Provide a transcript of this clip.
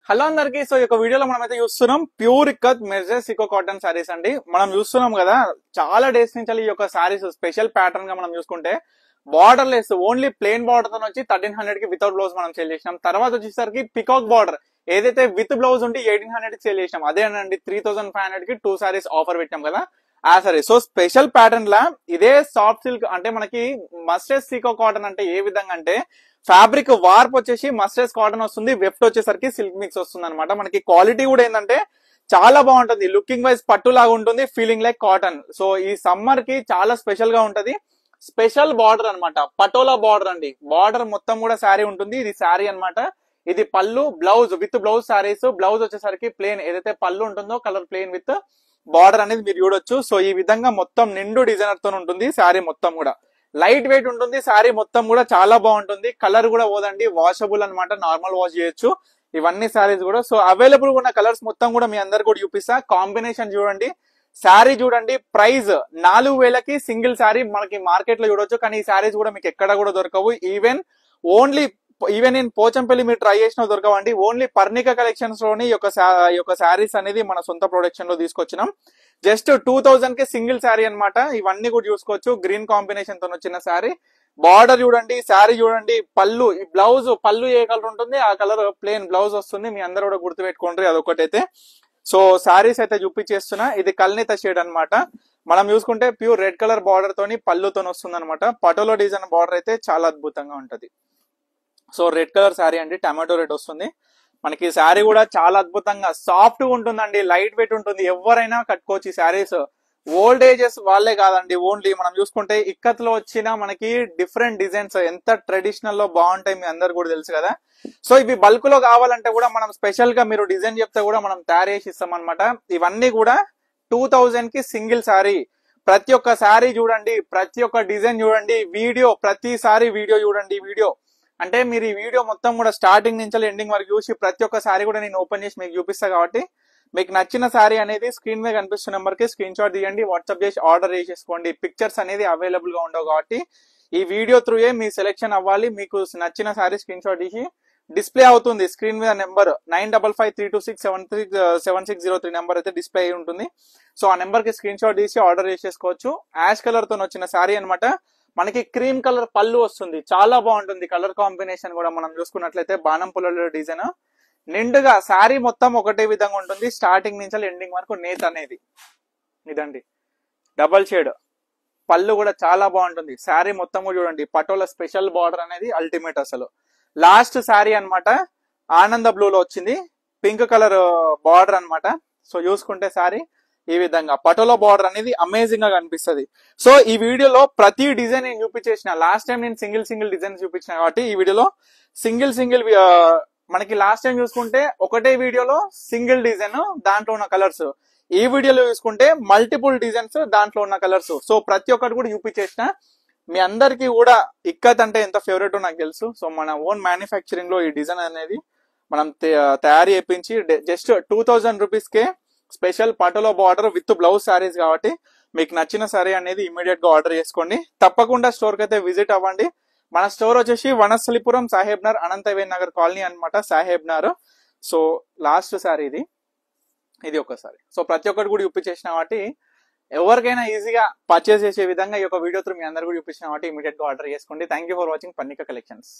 Hello అందరికి. So ఈ వీడియోలో మనం అయితే చూస్తున్నాం ప్యూర్ ఇక్కత్ మెర్జెస్ ఇకో కాటన్ సారీస్ అండి. మనం చూస్తున్నాం కదా చాలా డేస్ నుంచి ఈ యొక్క సారీస్ స్పెషల్ ప్యాటర్న్ గా మనం చూసుకుంటే border less only plain border తో వచ్చి 1300 కి వితౌట్ బ్లౌజ్ మనం సేల్ చేసినాం. తర్వాత వచ్చేసరికి పికాక్ బార్డర్ ఏదైతే విత్ బ్లౌజ్ ఉంటే 1800 కి సేల్ చేసినాం. అదేనండి 3500 కి 2 సారీస్ ఆఫర్ పెట్టాం కదా ఆ సారీ. సో స్పెషల్ ప్యాటర్న్ లా ఇదే సాఫ్ట్ సిల్క్ అంటే మనకి మస్టర్డ్ సికో కాటన్ అంటే ఏ విధంగా అంటే ఫ్యాబ్రిక్ వార్ప్ వచ్చేసి మస్టర్డ్ కాటన్ వస్తుంది, వెఫ్ట్ వచ్చేసరికి సిల్క్ మిక్స్ వస్తుంది అనమాట. మనకి క్వాలిటీ కూడా ఏంటంటే చాలా బాగుంటుంది, లుకింగ్ వైజ్ పట్టు లాగా ఉంటుంది, ఫీలింగ్ లైక్ కాటన్. సో ఈ సమ్మర్ కి చాలా స్పెషల్ గా ఉంటది. స్పెషల్ బార్డర్ అన్నమాట, పటోలా బార్డర్ అండి. బార్డర్ మొత్తం కూడా శారీ ఉంటుంది. ఇది శారీ అన్నమాట. ఇది పళ్ళు, blouse with blouse saris. Blouse వచ్చేసరికి ప్లేన్, ఏదైతే పళ్ళు ఉంటుందో కలర్ ప్లేన్ విత్ బార్డర్ అనేది మీరు చూడొచ్చు. సో ఈ విధంగా మొత్తం నిండు డిజైనర్ తో ఉంటుంది శారీ మొత్తం కూడా. లైట్ వెయిట్ ఉంటుంది శారీ మొత్తం కూడా, చాలా బాగుంటుంది. కలర్ కూడా పోదండి, వాషబుల్ అన్నమాట, నార్మల్ వాష్ చేయొచ్చు ఇవన్నీ శారీస్ కూడా. సో అవైలబుల్ ఉన్న కలర్స్ మొత్తం కూడా మీ అందరు కూడా చూపిస్తా. కాంబినేషన్ చూడండి, శారీ చూడండి. ప్రైస్ 4000కి సింగిల్ శారీ మనకి మార్కెట్ లో చూడొచ్చు, కానీ ఈ శారీస్ కూడా మీకు ఎక్కడ కూడా దొరకవు. ఈవెన్ ఇన్ పోచంపల్లి మీరు ట్రై చేసినా దొరకవండి. ఓన్లీ పర్ణిక కలెక్షన్స్ లోని ఈ యొక్క శారీస్ అనేది మన సొంత ప్రొడక్షన్ లో తీసుకొచ్చినాం. జస్ట్ 2000 కి సింగిల్ శారీ అన్నమాట. ఇవన్నీ కూడా చూసుకోవచ్చు. గ్రీన్ కాంబినేషన్ తో వచ్చిన శారీ. బార్డర్ చూడండి, శారీ చూడండి, పళ్ళు, ఈ బ్లౌజ్ పళ్ళు ఏ కలర్ ఉంటుంది ఆ కలర్ ప్లేన్ బ్లౌజ్ వస్తుంది. మీ అందరూ కూడా గుర్తుపెట్టుకోండి అదొకటైతే. సో శారీస్ అయితే చూపించేస్తున్నా. ఇది కల్నేత షేడ్ అన్నమాట. మనం చూసుకుంటే ప్యూర్ రెడ్ కలర్ బార్డర్ తోని పళ్ళుతో వస్తుంది అనమాట. పటోలో డిజైన్ బార్డర్ అయితే చాలా అద్భుతంగా ఉంటది. సో రెడ్ కలర్ శారీ అండి, టమాటో రెడ్ వస్తుంది మనకి. శారీ కూడా చాలా అద్భుతంగా సాఫ్ట్ గా ఉంటుందండి, లైట్ వెయిట్ ఉంటుంది, ఎవరైనా కట్టుకోవచ్చు ఈ శారీస్. ఓల్డ్ ఏజెస్ వాళ్ళే కాదండి, ఓన్లీ మనం చూసుకుంటే ఇక్కత్ లో వచ్చిన మనకి డిఫరెంట్ డిజైన్స్ ఎంత ట్రెడిషనల్ లో బాగుంటాయి మీ అందరు కూడా తెలుసు కదా. సో ఇవి బల్క్ లో కావాలంటే కూడా మనం స్పెషల్ గా మీరు డిజైన్ చెప్తే కూడా మనం తయారు చేసి ఇస్తాం అనమాట. ఇవన్నీ కూడా 2000 కి సింగిల్ శారీ. ప్రతి ఒక్క శారీ చూడండి, ప్రతి ఒక్క డిజైన్ చూడండి, వీడియో ప్రతిసారి వీడియో చూడండి. వీడియో అంటే మీరు ఈ వీడియో మొత్తం కూడా స్టార్టింగ్ నుంచి ఎండింగ్ వరకు చూసి ప్రతి ఒక్క శారీ కూడా నేను ఓపెన్ చేసి మీకు చూపిస్తా. కాబట్టి మీకు నచ్చిన శారీ అనేది స్క్రీన్ మీద కనిపిస్తున్న నెంబర్ కి స్క్రీన్ షాట్ తీయండి, వాట్సాప్ చేసి ఆర్డర్ చేసేసుకోండి. పిక్చర్స్ అనేది అవైలబుల్ గా ఉండవు కాబట్టి ఈ వీడియో త్రూయే మీ సెలెక్షన్ అవ్వాలి. మీకు నచ్చిన శారీ స్క్రీన్ షాట్ తీసి డిస్ప్లే అవుతుంది స్క్రీన్ మీద. నెంబర్ 9553267603 నెంబర్ అయితే డిస్ప్లే అయి ఉంటుంది. సో ఆ నెంబర్ కి స్క్రీన్ షాట్ తీసి ఆర్డర్ చేసేసుకోవచ్చు. యాష్ కలర్ తో వచ్చిన శారీ అనమాట. మనకి క్రీమ్ కలర్ పళ్ళు వస్తుంది, చాలా బాగుంటుంది. కలర్ కాంబినేషన్ కూడా మనం చూసుకున్నట్లయితే బాణం పుల్ల డిజైన్ నిండుగా శారీ మొత్తం ఒకటే విధంగా ఉంటుంది. స్టార్టింగ్ నుంచి ఎండింగ్ వరకు నేత అనేది ఇదండి. డబల్ షేడ్ పళ్ళు కూడా చాలా బాగుంటుంది. శారీ మొత్తం కూడా చూడండి, పటోల స్పెషల్ బార్డర్ అనేది అల్టిమేట్ అసలు. లాస్ట్ శారీ అన్నమాట ఆనంద బ్లూ లో వచ్చింది, పింక్ కలర్ బార్డర్ అన్నమాట. సో చూసుకుంటే శారీ ఈ విధంగా పటోలా బార్డర్ అనేది అమేజింగ్ గా కనిపిస్తుంది. సో ఈ వీడియోలో ప్రతి డిజైన్ నేను చూపించేసిన. లాస్ట్ టైం నేను సింగిల్ డిజైన్ చూపించిన కాబట్టి ఈ వీడియోలో సింగిల్ మనకి లాస్ట్ టైం చూసుకుంటే ఒకటే వీడియోలో సింగిల్ డిజైన్ దాంట్లో ఉన్న కలర్స్, ఈ వీడియోలో చూసుకుంటే మల్టిపుల్ డిజైన్స్ దాంట్లో ఉన్న కలర్స్. సో ప్రతి ఒక్కటి కూడా చూపించేసిన. మీ అందరికి కూడా ఇక్కత్ అంటే ఎంత ఫేవరెట్ నాకు తెలుసు. సో మన ఓన్ మ్యానుఫ్యాక్చరింగ్ లో ఈ డిజైన్ అనేది మనం తయారు చేయించి just 2000 rupees K special patola border with blouse saris. కాబట్టి మీకు నచ్చిన శారీ అనేది ఇమీడియట్ గా ఆర్డర్ చేసుకోండి. తప్పకుండా స్టోర్ కి అయితే విజిట్ అవ్వండి. మన స్టోర్ వచ్చేసి వనస్థలిపురం, సాహెబ్ నగర్, అనంతవేన్ నగర్ కాలనీ అనమాట, సాహెబ్ నగర్. సో లాస్ట్ శారీ ఇది ఒకసారి. సో ప్రతి ఒక్కటి కూడా చూపించేసిన కాబట్టి ఎవరికైనా ఈజీగా పర్చేస్ చేసే విధంగా ఈ యొక్క వీడియో త్రూ మీ అందరు కూడా చూపించిన కాబట్టి ఇమీడియట్ గా ఆర్డర్ చేసుకోండి. Thank you for watching Parnika collections.